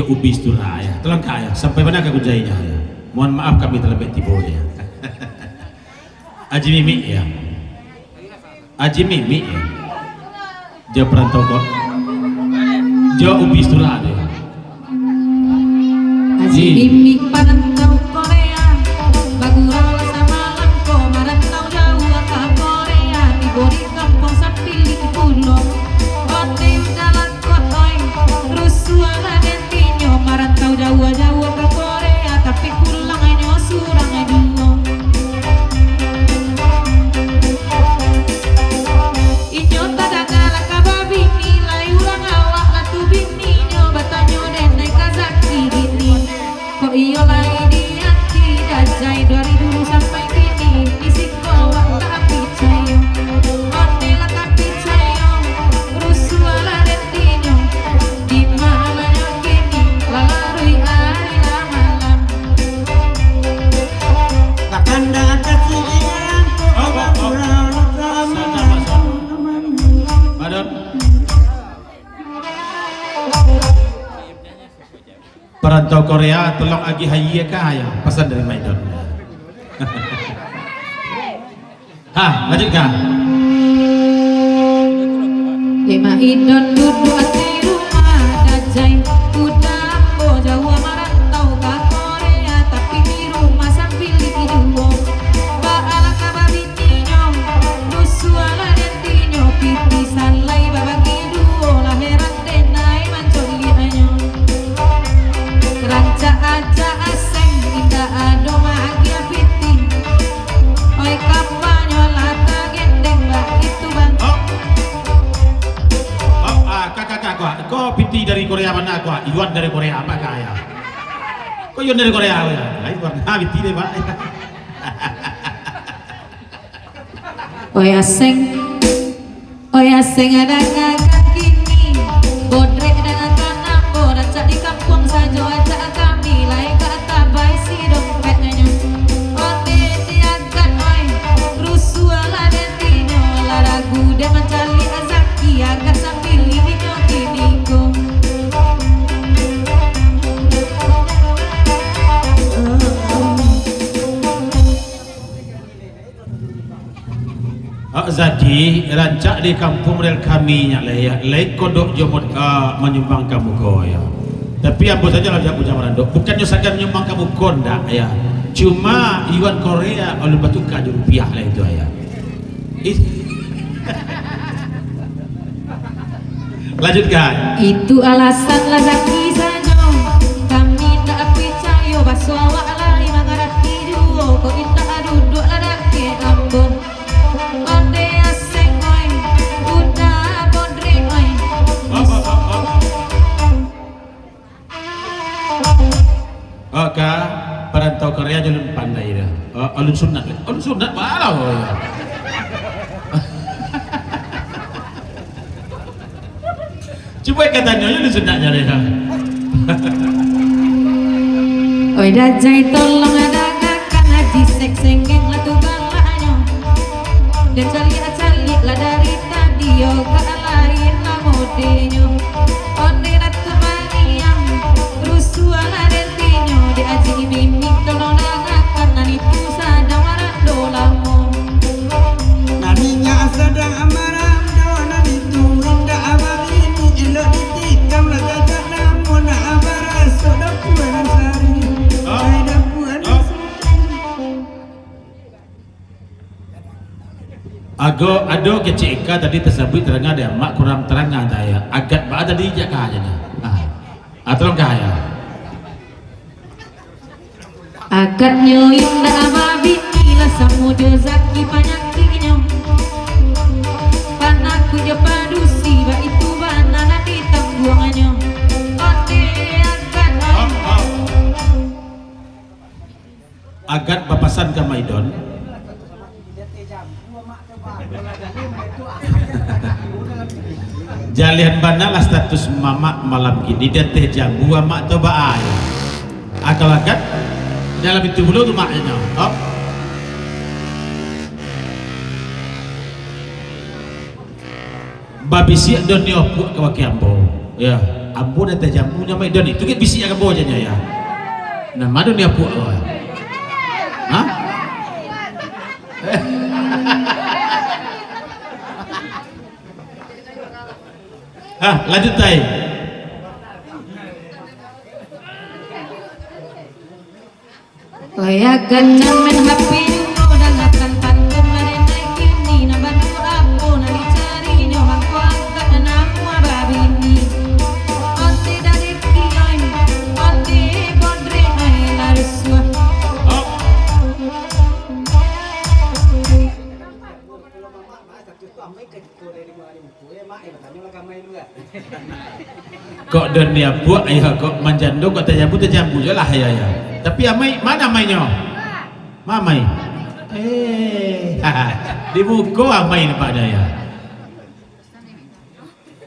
jo ubis tu ya. Tolong kaya sampai mana ke kujainya ya. Mohon maaf kami terlebih tibo ya. Aji Mimi ya. Aji Mimi ya. Jo perantau kok. Jo ubis tu ya. Aji Mimi perantau Korea. Bagurau sama lampu merantau jauh ke Korea. Tibo di kampung sapili pulau. Ote udah kotoi. Rusuala dentinyo merantau jauh-jauh ke Korea. Tapi pulang hanya surang dulu. Inyo tadagala kababi nilai ulang awak latu bini nyo batanyo denai kazaki gini. Kok iyo lagi di hati dajai dari dulu sampai kini isi kolak tak picayo. Onde lah tak picayo. Rusuala dentinyo di malanya kini lalarui hari lamalam. Kakanda kasihan Madon. Perantau Korea tolong agi hayya kaya pesan dari Maidon. Lanjutkan. Ema idon duduk ati rumah dajai udah po jauh merantau ke Korea tapi di rumah sambil dikiduo baala kababinyo rusuala dentinyo pitisan lai babagi duo laheran denai mancoli anyo ranca aja aseng indah ado mahagia piti oi kapanyo lata gendeng bak itu bang. Kakak kau piti dari Korea mana kau? Iwan dari Korea apa kaya? Kau Iwan dari Korea ya? Lain warna piti deh pak. Oi aseng ada ngagak kini bodrek dengan tanah boraca di kampung saja aja kami lain kata baik si dompetnya ote tiakan oi rusuala dentinyo laragu dan mencari azaki agak sambil ini kini go. Jadi rancak di kampung model kami nya ya lain kodok jomot menyumbang kamu ko ya. Tapi ambo saja lah jago jamaran dok. Bukan nyosakan menyumbang kamu konda ya. Cuma Iwan Korea oleh batukan di rupiah lah itu ya. Lanjutkan. Itu alasan lazaki saja kami tak percaya baso awak lai mangarati duo kok indah duduk ladake ambo onde aseng oi udah bodre oi. Oke, perantau Korea jalan pandai dah. Alun sunat malah ya. Coba katanya alun sunatnya deh. Oi dajai tolong ada kakak ngaji seng-sengeng lah tu balanya dan cali lah dari tadi yo gak lain lah modenyo onde ratu maniang rusuala dentinyo di aji mimi tolong dagakan nani tu sadang marando lamo naninya sedang amarah dona itu indah ababini elok ditikam lah jajan namun abarah sudah puan sari ada puan Ado kecil tadi tersebut terangnya ada mak kurang terangnya saya agak ada di jaga aja nih. Atau kaya. agak nyoyong da ababini lah samudo zaki panyakinya panaku je padusi ba itu banana di tangguangannya ote Agat papasan ke Maidon. Jalian banalah status mama malam gini dan teh jambu mak atau baai. Akal agat dalam itu dulu tuh maknya. Babi siak don nyopu ke wakiambo. Ya, ampun teh jambunya mai don itu ke bisi akan bojanya ya. Nah madu ni apa? Hah? Lanjut tay. Kaya ganyan men happy mo dangatan pantun marenay kini na bantu ako na dicari nyo magkuangkat na namu babini onte dari kiyoy onte kodre ay laruswa kok dunia buat ya kok manjando kok tajambu je lah ya ya. Tapi amai mana mainnya? Mamai. Di buku amai Pak Daya.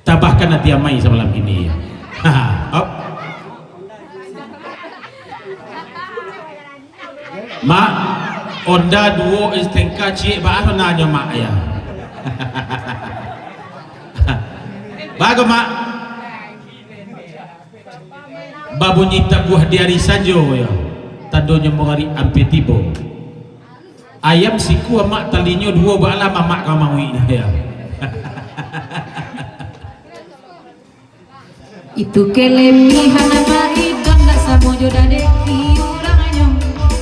Tambahkan nanti amai semalam ini ya. Mak, onda duo istengka cik baru nanya mak ya. Bagus mak. Babu nyita buah diari saja ya. Tadonya mengari ampe tibo. Ayam siku mak talinyo dua bala mamak kau mau ya. itu kelebihan nama idon tak samo joda deki urang anyong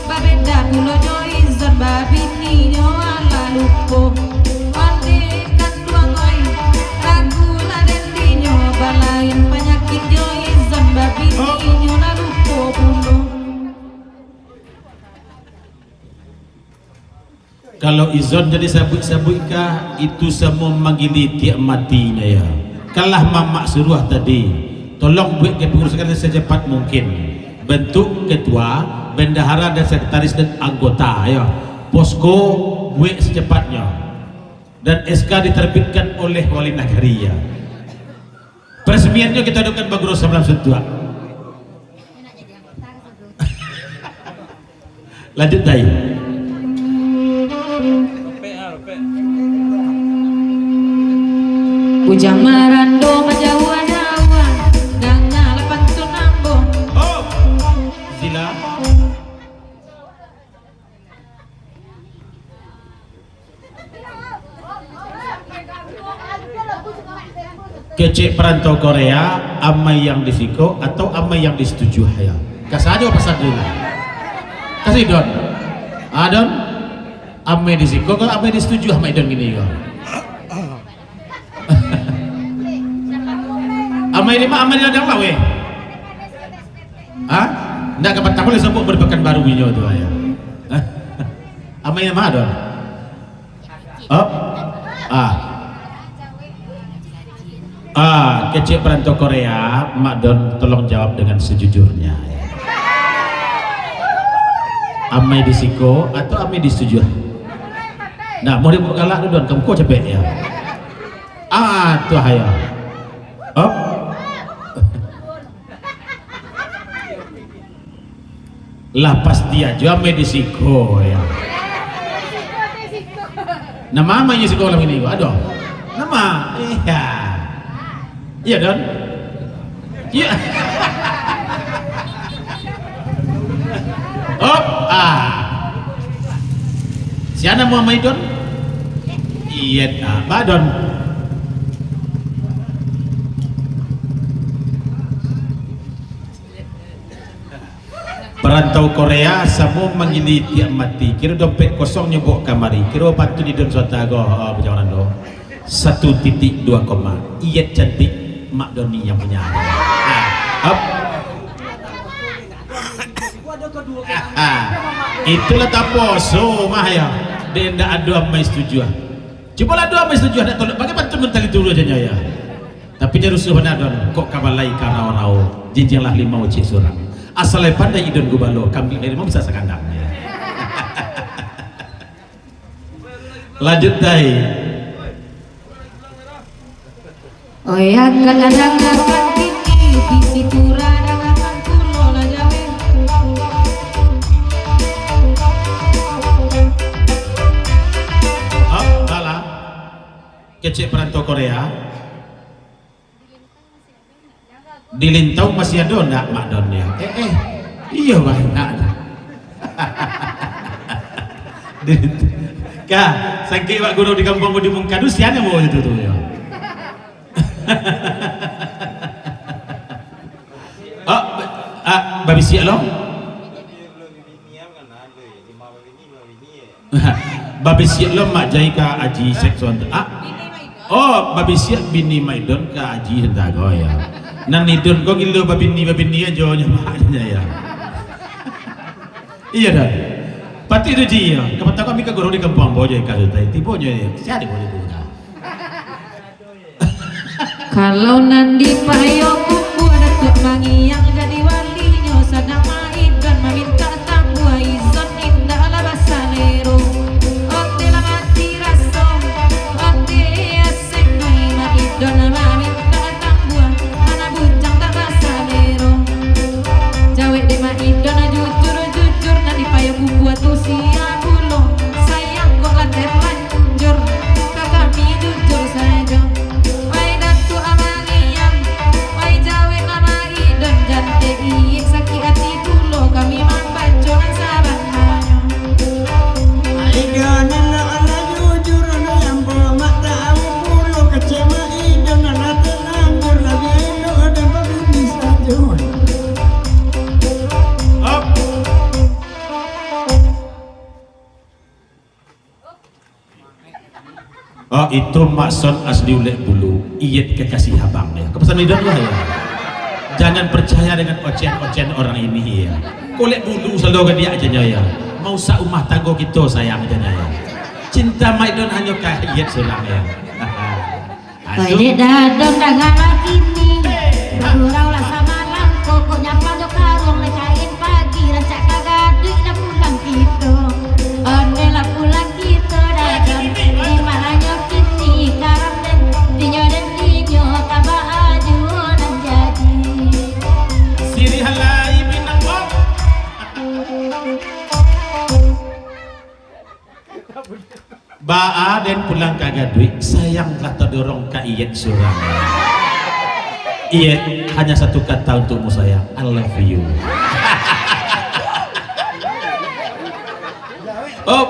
babeda kulo joizon babini nyo ala lupo onde kan duangoy ragu laden dinyo balain penyakit joizon babini nyo la lupo pulo. Kalau izon jadi sabuk-sabukkah itu semua manggili tiap matinya ya. Kalah mamak suruh tadi, tolong buat kepengurusan secepat mungkin. Bentuk ketua, bendahara dan sekretaris dan anggota ya. Posko buat secepatnya. Dan SK diterbitkan oleh wali negeri ya. Peresmiannya kita adukan Bagro 19 Lanjut day. Ujang marando majawa-jawa dan ngalapan tunambo. Oh, sila. Kecik perantau Korea, amai yang disiko atau amai yang disetujui ya. Kasih aja pasal dulu. Kasih don. Don. Amai disiko kalau amai disetujui amai don gini ya. Amai lima amai ada lah weh. Hah? Nggak kapan tak boleh sebut berpekan baru winyo tu ya. Amai yang mana don? Oh, kecil perantau Korea, Mak Don tolong jawab dengan sejujurnya. Amai disiko atau amai disetujui? Nah, mau dibuka galak Don, kamu kok capek ya? Tuh ayo. Oh. Lah pasti aja amai disiko ya. Nama amainya sekolah ini gua, aduh. Nama, iya. Iya Don? Iya. Oh, siapa mau main Don? Iya, Mbak Don. Perantau Korea semua menggili tiap mati. Kira dompet kosong nyebok kamari. Kira patu di Don Suatago perjalanan do. 1.2 koma. Iya cantik Mak Doni yang punya. Itulah taposo mah ya. Dia ndak ada amai setuju. Coba lah dua amai setuju nak tolak. Bagaimana tu mentali dulu aja ya. Tapi dia rusuh Don. Kok kabalai karau-rau. Jinjinglah 5 uci surang. Asalnya pandai idon gubalo, kambing dari mau bisa sekandangnya. Lanjut day. Oh ya kadang-kadang kini di situ radang kulo la jawe. Alah. Kecik perantau Korea. Di Lintau masih ada enggak Mak Don ya? Iya banyak. Kak, sangke Pak Guru di kampung di Mungkadu siapa mau itu tuh ya? Oh, babi siap lo? Babi siap lo mak jai ka aji seksual. Oh, babi siap bini Maidon ka aji dago ya. Nan idon kok gilo babi ni aja maknya ya. Iya dah. Pati itu dia. Kapan tahu kami ke guru di kampung bojo kayu tadi. Tibonya ya. Siapa boleh buka? Kalau nandi payo kuku ada tuh mangi yang jadi walinya sadang main dan meminta tambua izon indah ala basanero. Ote la mati rasom, ote aseng mai maidon meminta tambua mana bujang tak basanero. Jawe de maidon jujur nandi payo kuku atuh sia bulong sayang kok lah terlanjur kami jujur saja. Sakit hati dulu kami membacoran sabananya. Idan ala jujur yang bomak tahu bulu kecewa idan ala terlanjur lagi elu ada babi bisa jual. Oh itu maksud asli ulek bulu iyet kekasih abangnya. Kepesan idan lah ya. Jangan percaya dengan ocen-ocen orang ini ya. Kolek bulu selalu dia aja ya. Mau sak rumah tangga kita sayang aja ya. Cinta Maidon hanya kayak selang ya. Aduh. Dadon dagangan kini. Bergurau lah sama malam. Pokoknya pada karung lecahin pagi. Rancak kagak duit lah pulang kita. Onde lah pulang kita dagang. Dimana kini karam dan dinyo tabak ajunan jadi. Siri halai minang bom. Baa dan pulang kagak duit sayang telah terdorong ke iyet surang. Iyet hanya satu kata untukmu sayang, I love you. Oh.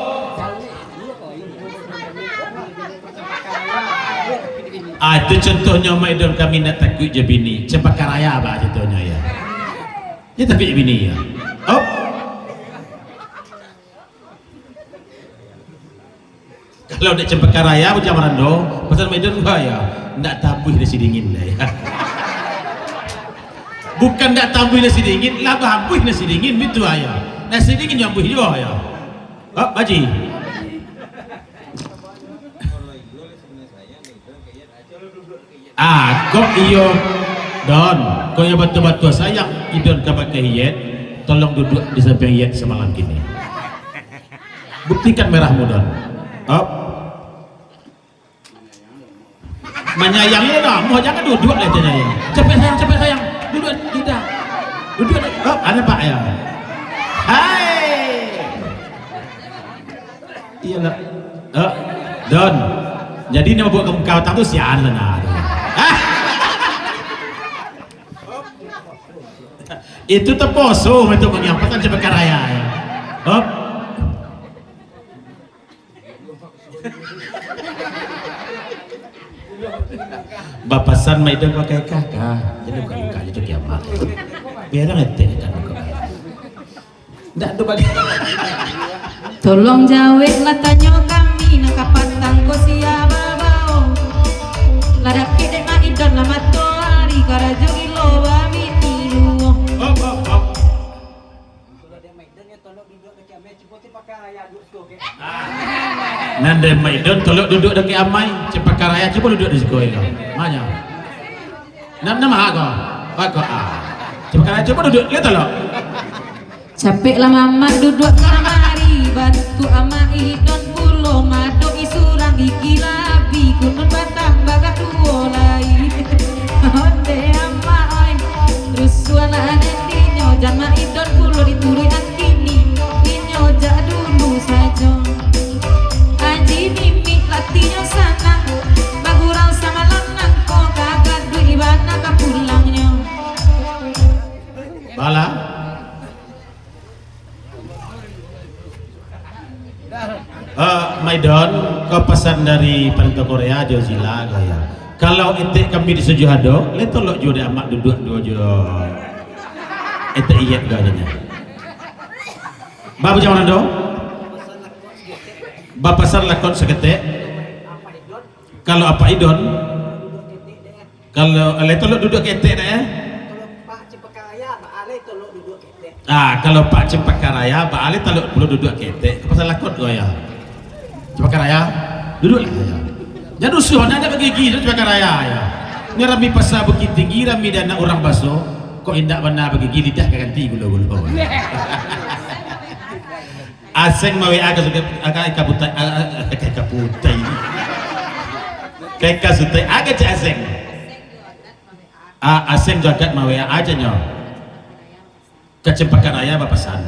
Itu contohnya Maidon kami nak takut je bini. Cempaka raya apa contohnya ya. Ya tapi bini ya. Oh. Kalau nak cempaka raya macam mana do? Pasal Maidon gua ya, nak tabuh nasi dingin dah ya. Bukan nak tabuh nasi dingin, lah tabuh nasi dingin itu ayah. Nasi dingin yang buh juga ya. Oh, baji. Kok iyo Don, kau yang betul-betul sayang idon kabar ke iyet, tolong duduk di samping iyet semalam gini. Buktikan merahmu Don. Oh. Menyayangnya dong, mau jangan duduk aja sayang. Cepet sayang, duduk tidak. Duduk. Oh, ada Pak ya. Hai. Iyalah. Oh, Don. Jadi ini mau buat kamu kau tahu sian lah. Itu teposo itu menyampaikan cempaka raya ya. Hop. Bapasan Maidon pakai kakak jadi bukan kakak itu kiamat biar ngetek kan nggak ada bagi tolong jawab lah tanya kami nak kapan tanggo siapa bau ladak kede Maidon lama hari karajo ilo babi tilu. Nanda Maidon tolong duduk dekat amai cempaka raya coba duduk di situ ya mana nama aku cempaka raya coba duduk lihat tolong capek lah mama duduk kamari bantu ama idon pulo mado isurang gigi labi kunut batang baga duo lai onde ama oi terus suana anendinyo jama idon pulo dituri antini dinyo jak dulu saja aji mimi latinya sana bagurau sama lanang kok kagak duit ibana kapulangnya Maidon, kau pesan dari Panto Korea Jozila gaya. Kalau ente kami di Sejuhado, le tolok jo de amak duduk jo. Ente iyat gayanya. Babu jaman do? Bapak pasar lakon seketek. Kalau apa idon? Kalau le tolok duduk ketek dah ya. Kalau Pak Cempaka Raya, Pak Ali taluk perlu duduk ketek. Pasal lakot kau ya. Cempaka Raya, duduklah ya. Jangan rusuh, ada bagi gigi Cempaka Raya ya. Ini rami pasal bukit tinggi, rami dana orang baso. Kok indak mana bagi gigi lidah ganti gula-gula. Aseng mawe aga kaputai, kayak kasutai aga cak aseng. Aseng jagat mawe aja nyo. Cempaka Raya bapasan.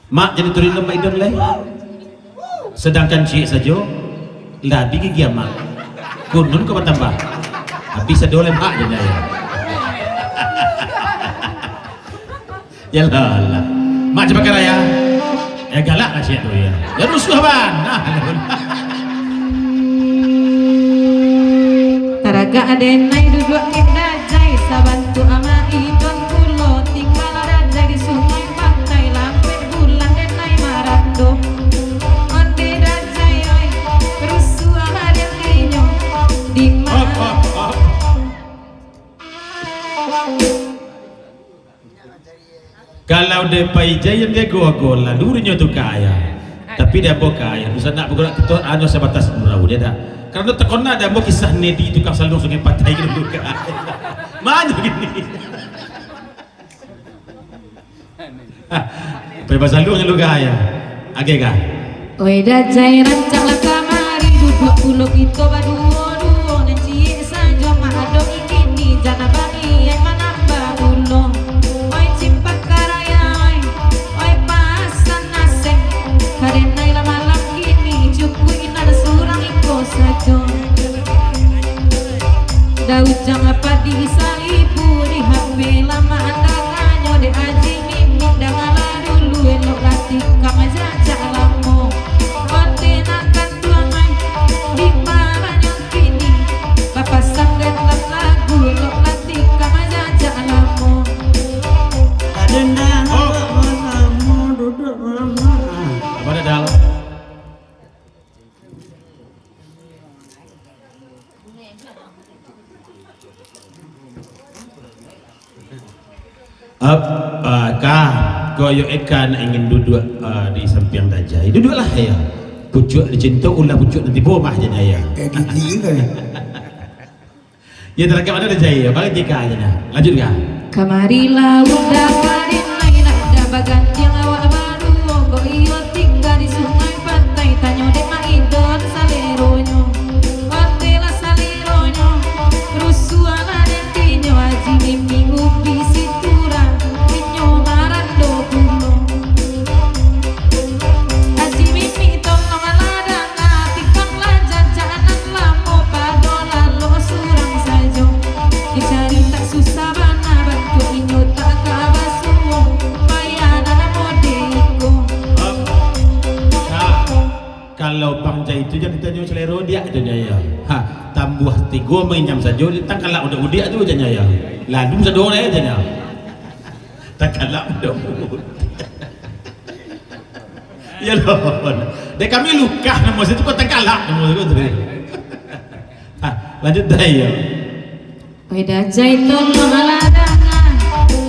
Mak jadi turun lembah idon leh. Sedangkan cik saja labi gigi mak. Kunun kau bertambah. Tapi sedoleh mak je ya. Ya lah. Mak Cempaka Raya. Ya galak lah cik tu ya. Ya rusuh ban. Taraga adenai duduk kita jai sabantu ama idon kulo tinggal ada di sungai pantai lampe bulan denai marando onde dajai oi rusuh ada dinyo di mana kalau dia pai jaya dia gola lurunya tu kaya tapi dia bukan kaya bisa nak bergerak kita ada sebatas murau dia dah karena terkena ada mau kisah Nedi tukang salung sungai pantai gitu kan mana gini bebas salung lu kaya agak kan oi dajai rancang lah kamari duduk pulau kita baduo dan cie saja mahado ikini jana bani yang menambah pulau oi Cempaka Raya oi pasan naseng karenai lah malam kini cukup ada surang iko saja daud jang apa disalibu di HP lama anda kanyo de aji mimin dangala dulu elok latih kama jajak lamo ote nakan tuangan di paranya kini bapak sanggan lagu elok latih kama jajak lamo Adenda kamu duduk lama. apa ada dalam apakah koyo ikan ingin duduk di samping dajai duduklah ya pucuk dicinta ulah pucuk nanti bomah je ya Kayak gigi kan. ya terangkan mana dajai ya balik jika aja nah lanjut kah kamarilah udah parin lain ada baganti yang awak baru kok iyo tinggal di sungai pantai tanyo dek maidon saleronyo otela saleronyo rusuala dentinyo aji mimi upi situra minyo marando pulo aji mimi tolong aladana tikanglah jajanan lamo padola lo surang sajo dicari tak susah bana bantu inyo tak kabasuo bayana modeko kalau pangja itu jangan ditanya selero dia aja ya tambah tiga mainjam saja tak kalah udah udia tu aja ya lalu sedor aja ya tak kalah udah ya loh dek kami luka nama situ kau tak kalah nama situ lanjut dah ya oi dajai tolong aladangan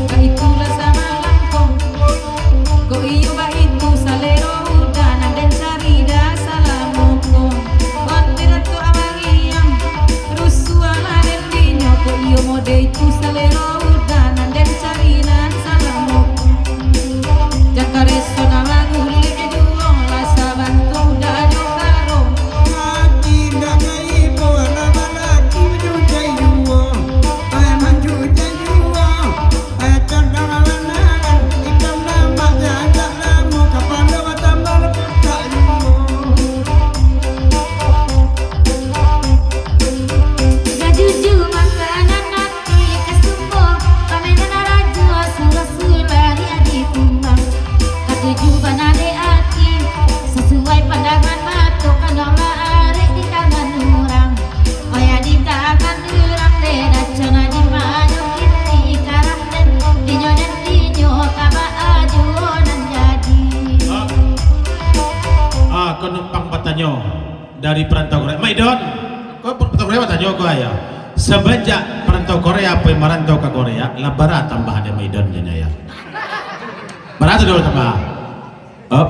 baitulah sama langkong kok iyo baitu salero udanan dan cari dah salamoko onte ratu amangiang rusuala den dinyo kok iyo mode itu salero udanan dan cari nan salamoko jakareso nama guli eduo lasa bantu dado karo Mati dak kai bawa lama laki menjujai dua. Ay menjujai dua tanya dari perantau Korea. Maidon, kau perantau Korea tanya kau ya. Semenjak perantau Korea apa merantau ke Korea, lah barat tambah ada Maidon jenya ya. Barat dulu tambah. Up.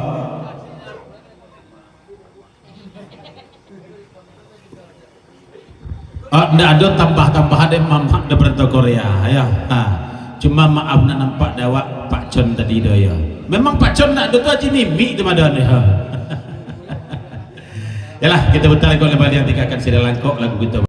Ndak ada tambah-tambah ada mamak ada perantau Korea ya. Cuma maaf nak nampak dawak Pak Con tadi dah ya. Memang Pak Con nak ada tu aja mimik tu madan ya. Yalah kita bentar lagi kalau yang tiga akan sedang langkok lagu kita.